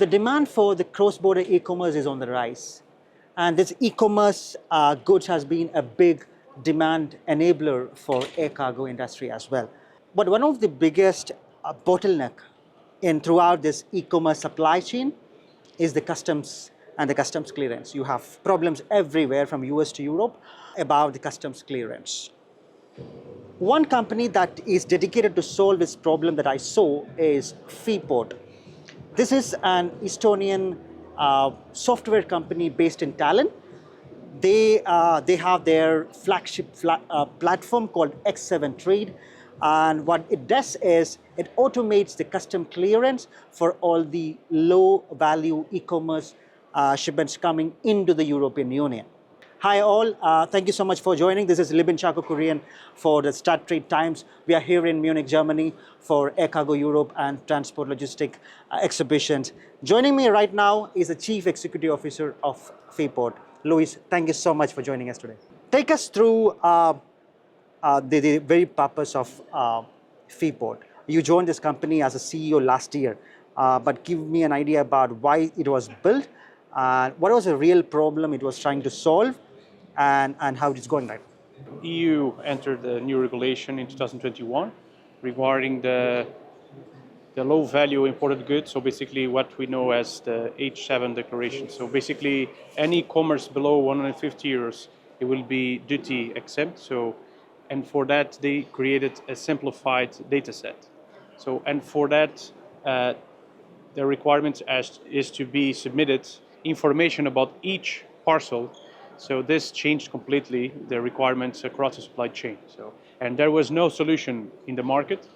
demand for the cross-border e-commerce is on the rise. And this e-commerce goods has been a big demand enabler for air cargo industry as well. But one of the biggest bottleneck throughout this e-commerce supply chain is the customs and the customs clearance. You have problems everywhere from US to Europe about the customs clearance. One company that is dedicated to solve this problem that I saw is Feeport. This is an Estonian software company based in Tallinn. They have their flagship platform called x7trade. And what it does is it automates the custom clearance for all the low value e-commerce shipments coming into the European Union. Hi all, thank you so much for joining. This is Libin Chacko Kurian for the x7trade Times. We are here in Munich, Germany for Air Cargo Europe and Transport Logistic exhibitions. Joining me right now is the Chief Executive Officer of Feeport. Luís, thank you so much for joining us today. Take us through the very purpose of Feeport. You joined this company as a CEO last year, but give me an idea about why it was built, what was the real problem it was trying to solve, and how it's going right. EU entered the new regulation in 2021 regarding the low value imported goods, so basically what we know as the H7 declaration. So basically any commerce below 150 euros, it will be duty exempt. And for that they created a simplified data set. So, and for that the requirement is to be submitted information about each parcel. So this changed completely the requirements across the supply chain. And there was no solution in the market.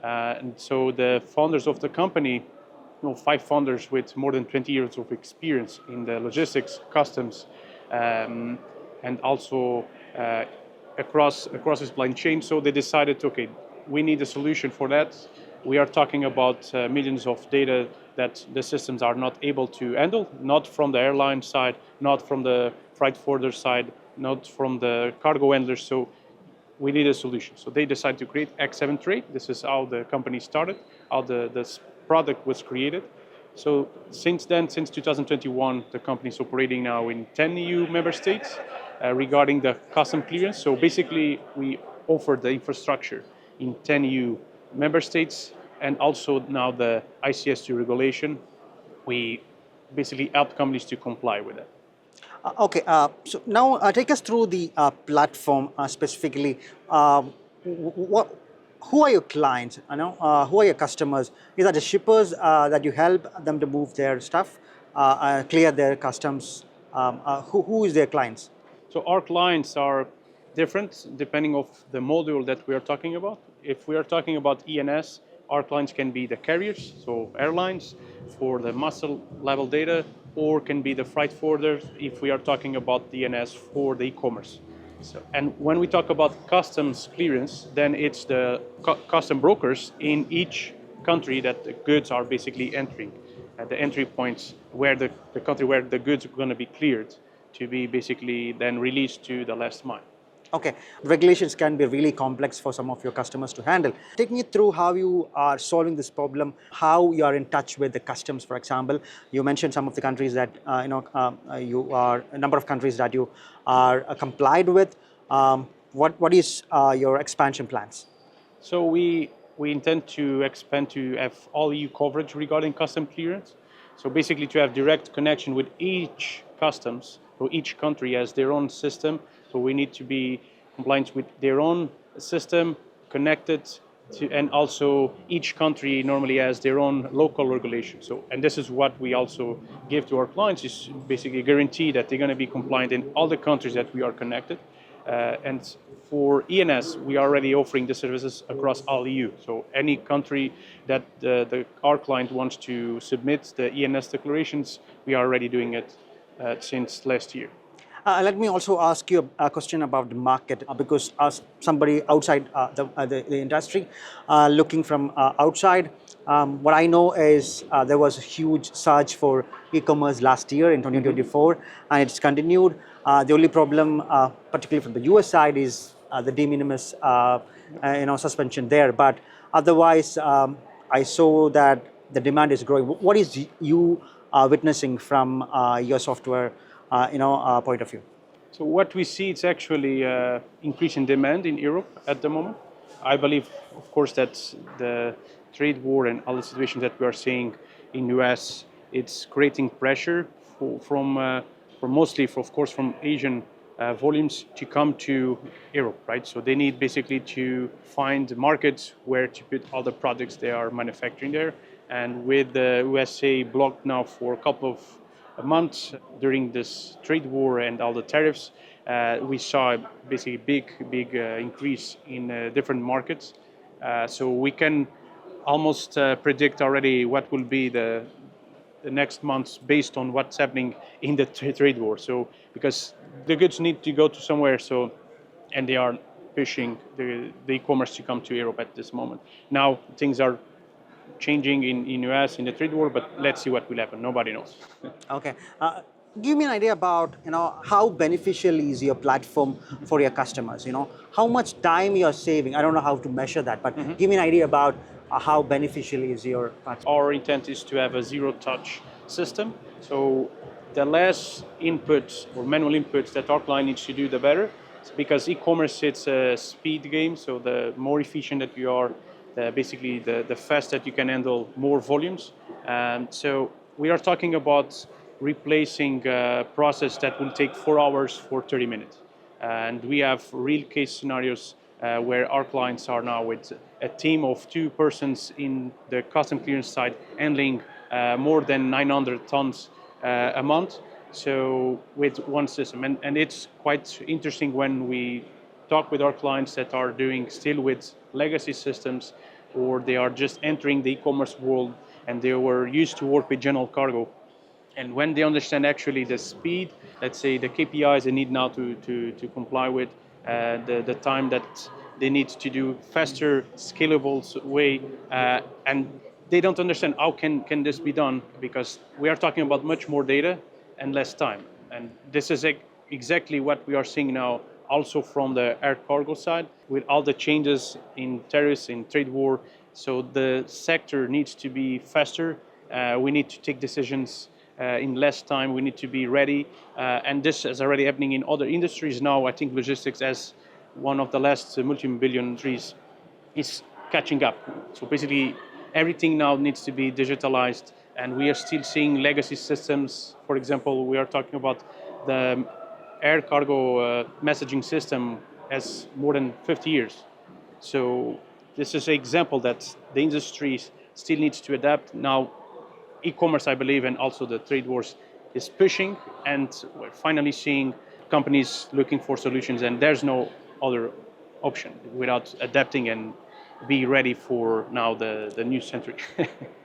And so the founders of the company, 5 founders with more than 20 years of experience in the logistics, customs, and also across the supply chain. So they decided, okay, we need a solution for that. We are talking about millions of data that the systems are not able to handle, not from the airline side, not from the freight forwarder side, not from the cargo handlers. So we need a solution. So they decided to create x7trade. This is how the company started, how this product was created. So since then, since 2021, the company is operating now in 10 EU member states regarding the custom clearance. So basically, we offer the infrastructure in 10 EU member states, and also now the ICS2 regulation. We basically help companies to comply with it. Okay, so now take us through the platform specifically. Who are your clients? Who are your customers? Is that the shippers that you help them to move their stuff, clear their customs? Who is their clients? So our clients are different depending on the module that we are talking about. If we are talking about ENS, our clients can be the carriers, so airlines, for the master level data, or can be the freight forwarders if we are talking about DNS for the e-commerce. And when we talk about customs clearance, then it's the custom brokers in each country that the goods are basically entering, at the entry points where the country where the goods are going to be cleared to be basically then released to the last mile. Okay, regulations can be really complex for some of your customers to handle. Take me through how you are solving this problem, how you are in touch with the customs, for example. You mentioned some of the countries that, you are, a number of countries that you are complied with. What is your expansion plans? So we intend to expand to have all EU coverage regarding custom clearance. So basically to have direct connection with each customs, so each country has their own system. So we need to be compliant with their own system, connected to, and also each country normally has their own local regulation. So, and this is what we also give to our clients, is basically a guarantee that they're going to be compliant in all the countries that we are connected. And for ENS, we are already offering the services across all EU. So any country that our client wants to submit the ENS declarations, we are already doing it since last year. Let me also ask you a question about the market, because as somebody outside the industry, looking from outside, what I know is there was a huge surge for e-commerce last year in 2024, and it's continued. The only problem, particularly from the US side, is the de minimis suspension there. But otherwise, I saw that the demand is growing. What is you witnessing from your software point of view? So what we see, it's actually increasing demand in Europe at the moment. I believe, of course, that the trade war and all the situations that we are seeing in US, it's creating pressure from mostly, of course, from Asian volumes to come to Europe, right? So they need basically to find markets where to put all the products they are manufacturing there. And with the USA blocked now for a couple of months during this trade war and all the tariffs, we saw basically big increase in different markets. So we can almost predict already what will be the next months based on what's happening in the trade war. So because the goods need to go to somewhere, so and they are pushing the e-commerce to come to Europe at this moment. Now things are changing in US in the trade war, but let's see what will happen. Nobody knows. Okay. Give me an idea about how beneficial is your platform for your customers. How much time you're saving. I don't know how to measure that, but give me an idea about how beneficial is your platform. Our intent is to have a zero-touch system. So the less inputs or manual inputs that our client needs to do, the better. Because e-commerce, it's a speed game. So the more efficient that you are, basically the faster that you can handle more volumes. So we are talking about replacing a process that will take 4 hours for 30 minutes. And we have real case scenarios where our clients are now with a team of 2 persons in the custom clearance side handling more than 900 tons a month. So with one system, and it's quite interesting when we talk with our clients that are doing still with legacy systems, or they are just entering the e-commerce world and they were used to work with general cargo. And when they understand actually the speed, let's say the KPIs they need now to comply with, the time that they need to do faster, scalable way, and they don't understand how can this be done, because we are talking about much more data and less time. And this is exactly what we are seeing now also from the air cargo side with all the changes in tariffs, in trade war. So the sector needs to be faster. We need to take decisions in less time. We need to be ready. And this is already happening in other industries now. I think logistics, as one of the last multi-billion industries, is catching up. So basically, everything now needs to be digitalized. And we are still seeing legacy systems. For example, we are talking about the air cargo messaging system has more than 50 years. So this is an example that the industry still needs to adapt. Now, e-commerce, I believe, and also the trade wars is pushing, and we're finally seeing companies looking for solutions, and there's no other option without adapting and be ready for now the new century.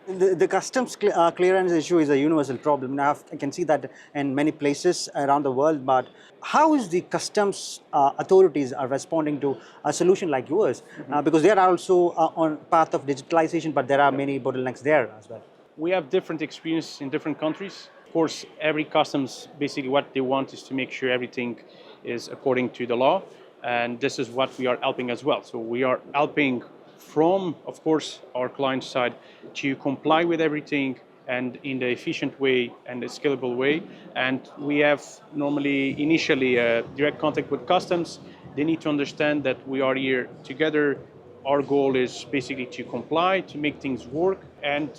The customs clearance issue is a universal problem. Now, I can see that in many places around the world, but how is the customs authorities are responding to a solution like yours? Because they are also on path of digitalization, but there are many bottlenecks there as well. We have different experience in different countries. Of course, every customs, basically what they want is to make sure everything is according to the law. And this is what we are helping as well. So we are helping from, of course, our client side to comply with everything and in the efficient way and the scalable way. And we have normally initially a direct contact with customs. They need to understand that we are here together. Our goal is basically to comply, to make things work, and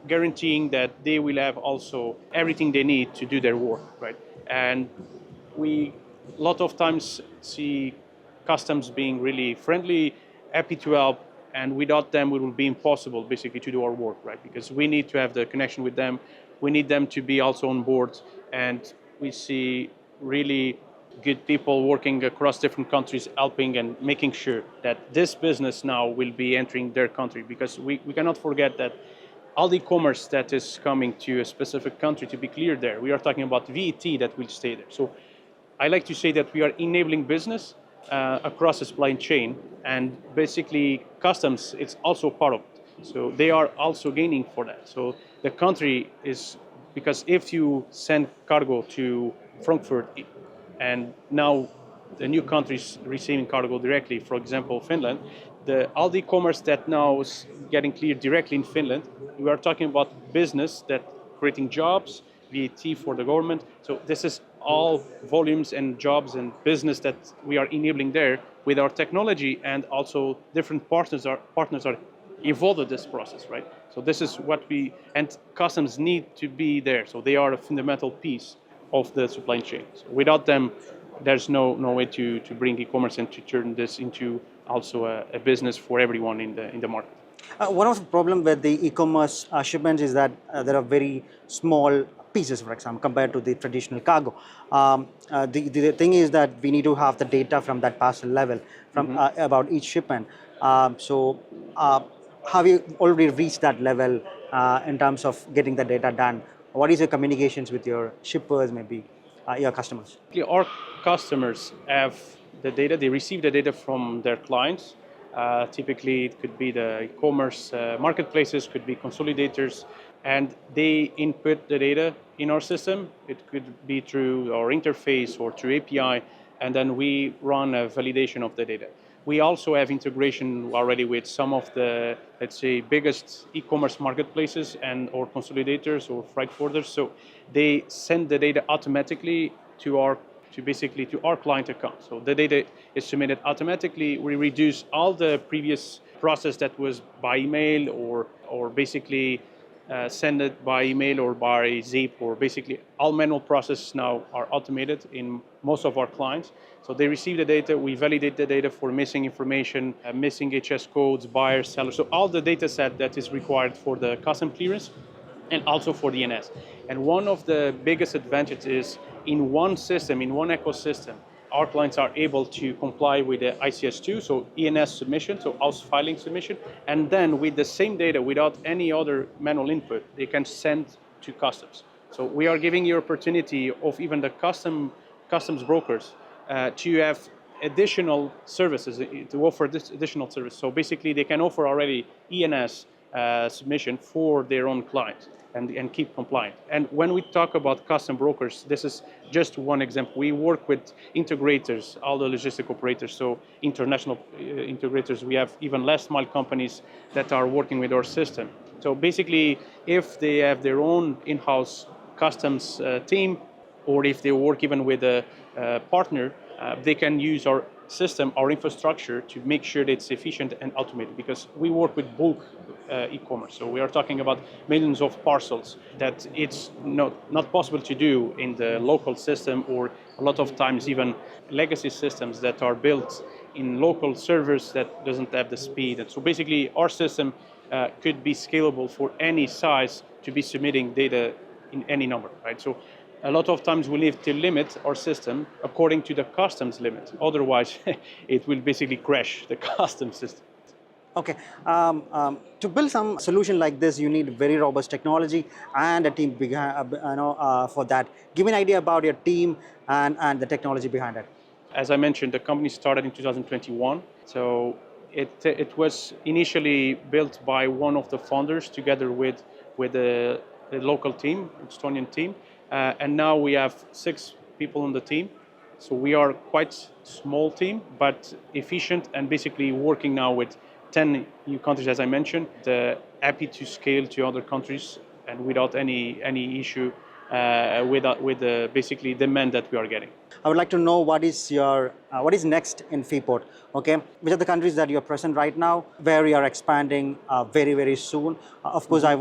guaranteeing that they will have also everything they need to do their work, right? And we a lot of times see customs being really friendly, happy to help, and without them it will be impossible basically to do our work, right? Because we need to have the connection with them, we need them to be also on board, and we see really good people working across different countries helping and making sure that this business now will be entering their country, because we cannot forget that all the commerce that is coming to a specific country to be cleared there, we are talking about VAT that will stay there. So I like to say that we are enabling business across the supply chain, and basically customs, it's also part of it. So they are also gaining for that. So the country is, because if you send cargo to Frankfurt and now the new countries receiving cargo directly, for example, Finland, all the commerce that now is getting cleared directly in Finland, we are talking about business that creating jobs, VAT for the government. So this is all volumes and jobs and business that we are enabling there with our technology, and also different partners are involved in this process, right? So this is what and customs need to be there. So they are a fundamental piece of the supply chain. So without them, there's no way to bring e-commerce and to turn this into also a business for everyone in the market. One of the problem with the e-commerce shipments is that there are very small pieces, for example, compared to the traditional cargo. The thing is that we need to have the data from that parcel level, from about each shipment. Have you already reached that level in terms of getting the data done? What is your communications with your shippers, maybe your customers? Our customers have the data, they receive the data from their clients. Typically, it could be the e-commerce marketplaces, could be consolidators, and they input the data in our system. It could be through our interface or through API, and then we run a validation of the data. We also have integration already with some of the, let's say, biggest e-commerce marketplaces and or consolidators or freight forwarders. So they send the data automatically to our client account. So the data is submitted automatically. We reduce all the previous process that was by email or basically send it by email or by zip, or basically all manual processes now are automated in most of our clients. So they receive the data, we validate the data for missing information, missing HS codes, buyers, sellers, so all the data set that is required for the custom clearance and also for the ENS. And one of the biggest advantages is in one system, in one ecosystem, our clients are able to comply with the ICS2, so ENS submission, so house filing submission, and then with the same data, without any other manual input, they can send to customs. So we are giving you opportunity of even the customs brokers to have additional services, to offer this additional service. So basically they can offer already ENS submission for their own clients and keep compliant. And when we talk about custom brokers, this is just one example. We work with integrators, all the logistic operators, so international integrators. We have even last mile companies that are working with our system. So basically, if they have their own in-house customs team, or if they work even with a partner, they can use our system, our infrastructure, to make sure that it's efficient and automated, because we work with bulk e-commerce. So we are talking about millions of parcels that it's not possible to do in the local system, or a lot of times even legacy systems that are built in local servers that doesn't have the speed. And so basically our system could be scalable for any size to be submitting data in any number, right? So a lot of times we need to limit our system according to the customs limit. Otherwise, it will basically crash the customs system. Okay, to build some solution like this, you need very robust technology and a team for that. Give me an idea about your team and the technology behind it. As I mentioned, the company started in 2021. So it was initially built by one of the founders together with the local team, Estonian team. And now we have 6 people on the team. So we are quite small team, but efficient, and basically working now with 10 new countries, as I mentioned. Happy to scale to other countries and without any issue with the basically demand that we are getting. I would like to know what is next in Feeport. Okay, which are the countries that you're present right now, where you are expanding very soon. Of course, I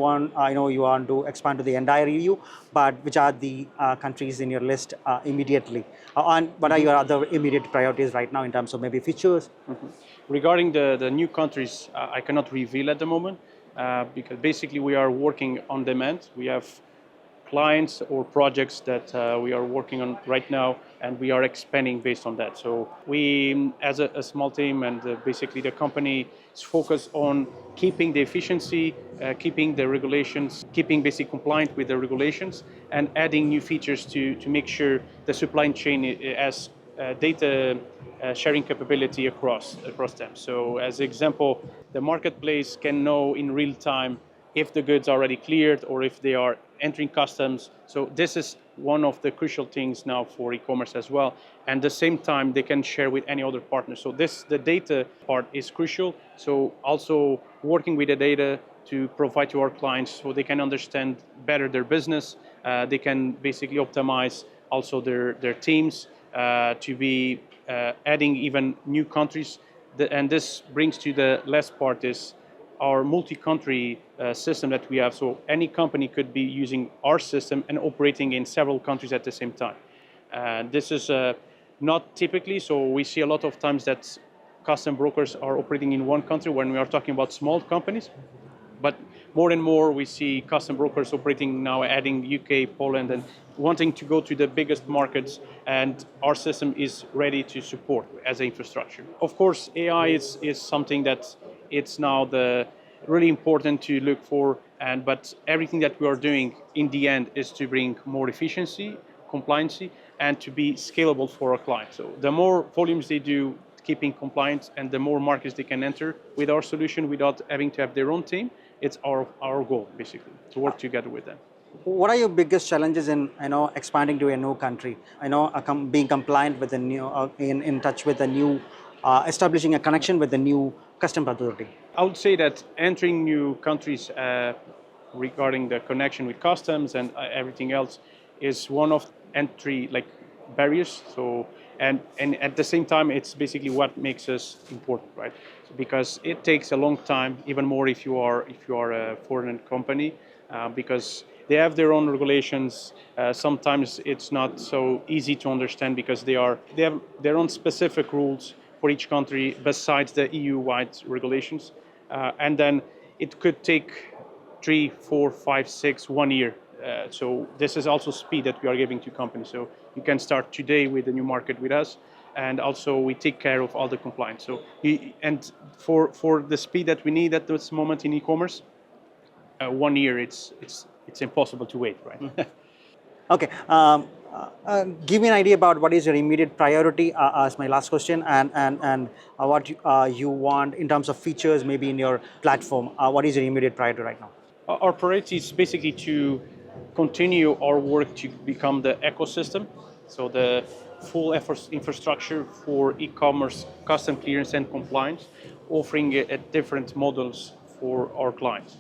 know you want to expand to the entire EU, but which are the countries in your list immediately? And what are your other immediate priorities right now in terms of maybe features? Regarding the new countries, I cannot reveal at the moment because basically we are working on demand. We have clients or projects that we are working on right now, and we are expanding based on that. So we, as a small team, and basically the company is focused on keeping the efficiency, keeping the regulations, keeping basically compliant with the regulations, and adding new features to make sure the supply chain has data sharing capability across them. So as example, the marketplace can know in real time if the goods are already cleared or if they are entering customs. So this is one of the crucial things now for e-commerce as well. And at the same time, they can share with any other partner. So the data part is crucial. So also working with the data to provide to our clients so they can understand better their business. They can basically optimize also their teams to be adding even new countries. And this brings to the last part is our multi-country system that we have. So any company could be using our system and operating in several countries at the same time. This is not typically, so we see a lot of times that custom brokers are operating in one country when we are talking about small companies. But more and more we see custom brokers operating now, adding UK, Poland, and wanting to go to the biggest markets, and our system is ready to support as an infrastructure. Of course, AI is something that it's now really important to look for, but everything that we are doing in the end is to bring more efficiency, compliancy, and to be scalable for our clients. So the more volumes they do, keeping compliant, and the more markets they can enter with our solution without having to have their own team, it's our goal, basically, to work together with them. What are your biggest challenges in expanding to a new country? Being compliant with the new, in touch with the new, establishing a connection with the new custom authority. I would say that entering new countries regarding the connection with customs and everything else is one of entry barriers. So and at the same time, it's basically what makes us important, right? So because it takes a long time, even more if you are a foreign company, because they have their own regulations. Sometimes it's not so easy to understand because they have their own specific rules for each country besides the EU-wide regulations, and then it could take 3, 4, 5, 6, 1 year. So this is also speed that we are giving to companies. So you can start today with a new market with us, and also we take care of all the compliance. So and for the speed that we need at this moment in e-commerce, 1 year it's impossible to wait, right? Okay. Give me an idea about what is your immediate priority as my last question, and what you want in terms of features, maybe in your platform. What is your immediate priority right now? Our priority is basically to continue our work to become the ecosystem, so the full infrastructure for e-commerce, custom clearance and compliance, offering different models for our clients.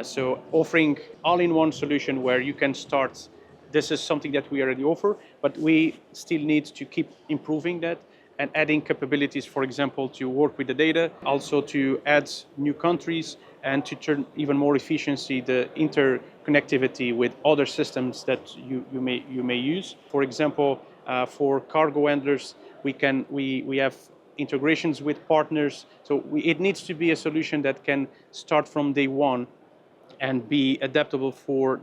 So offering all-in-one solution where you can start. This is something that we already offer, but we still need to keep improving that and adding capabilities, for example, to work with the data, also to add new countries and to turn even more efficiency, the interconnectivity with other systems that you may use. For example, for cargo handlers, we have integrations with partners. So it needs to be a solution that can start from day one and be adaptable for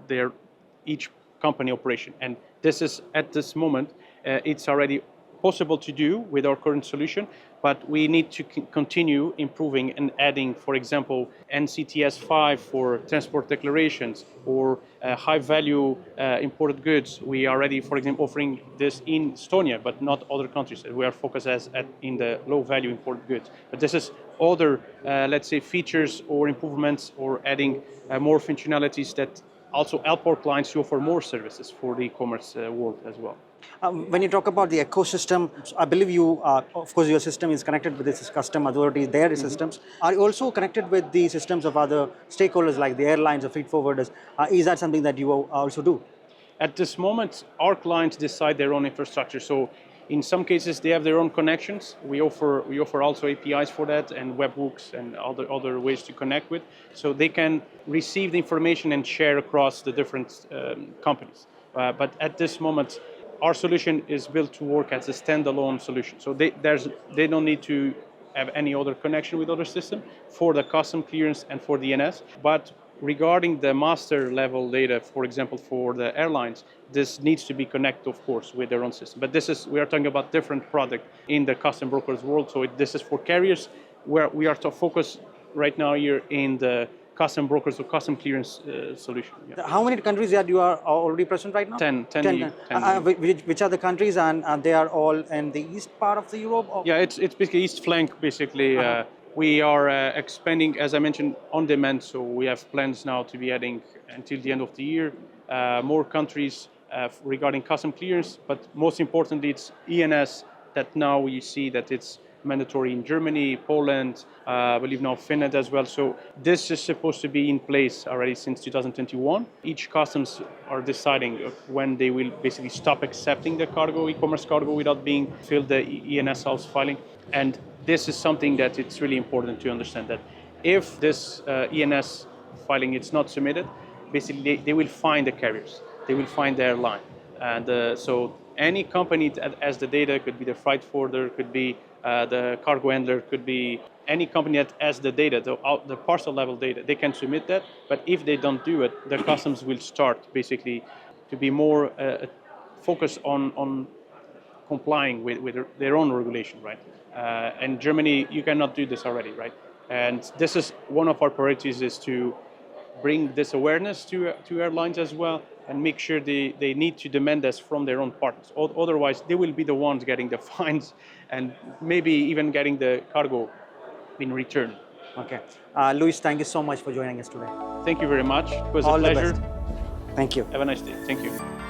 each company operation. And this is, at this moment, it's already possible to do with our current solution, but we need to continue improving and adding, for example, NCTS 5 for transport declarations or high-value imported goods. We are already, for example, offering this in Estonia, but not other countries. We are focused in the low-value imported goods. But this is other, let's say, features or improvements or adding more functionalities that also help our clients to offer more services for the e-commerce world as well. When you talk about the ecosystem, I believe you, of course, your system is connected with this custom authority, their systems. Are you also connected with the systems of other stakeholders like the airlines or freight forwarders? Is that something that you also do? At this moment, our clients decide their own infrastructure. So in some cases, they have their own connections. We offer also APIs for that and webhooks and other ways to connect with. So they can receive the information and share across the different companies. But at this moment, our solution is built to work as a standalone solution. So they don't need to have any other connection with other system for the custom clearance and for DNS. But regarding the master level data, for example, for the airlines, this needs to be connected, of course, with their own system. But we are talking about different product in the custom brokers world. So this is for carriers, where we are to focus right now here in the custom brokers or custom clearance solution. Yeah. How many countries that you are already present right now? 10. Which are the countries, and they are all in the east part of the Europe? Or? Yeah, it's basically east flank, basically. We are expanding, as I mentioned, on demand. So we have plans now to be adding until the end of the year more countries regarding custom clearance. But most importantly, it's ENS that now we see that it's mandatory in Germany, Poland, I believe now Finland as well. So this is supposed to be in place already since 2021. Each customs are deciding when they will basically stop accepting the cargo, e-commerce cargo, without being filled the ENS house filing. And this is something that it's really important to understand, that if this ENS filing is not submitted, basically they will find the carriers, they will find the airline. And so any company that has the data, could be the freight forwarder, could be the cargo handler, could be any company that has the data, the parcel level data, they can submit that. But if they don't do it, the customs will start basically to be more focused on complying with their own regulation, right? And Germany, you cannot do this already, right? And this is one of our priorities, is to bring this awareness to airlines as well, and make sure they need to demand this from their own partners. Otherwise, they will be the ones getting the fines and maybe even getting the cargo in return. Okay. Luís, thank you so much for joining us today. Thank you very much. It was All a the pleasure. best. Thank you. Have a nice day. Thank you.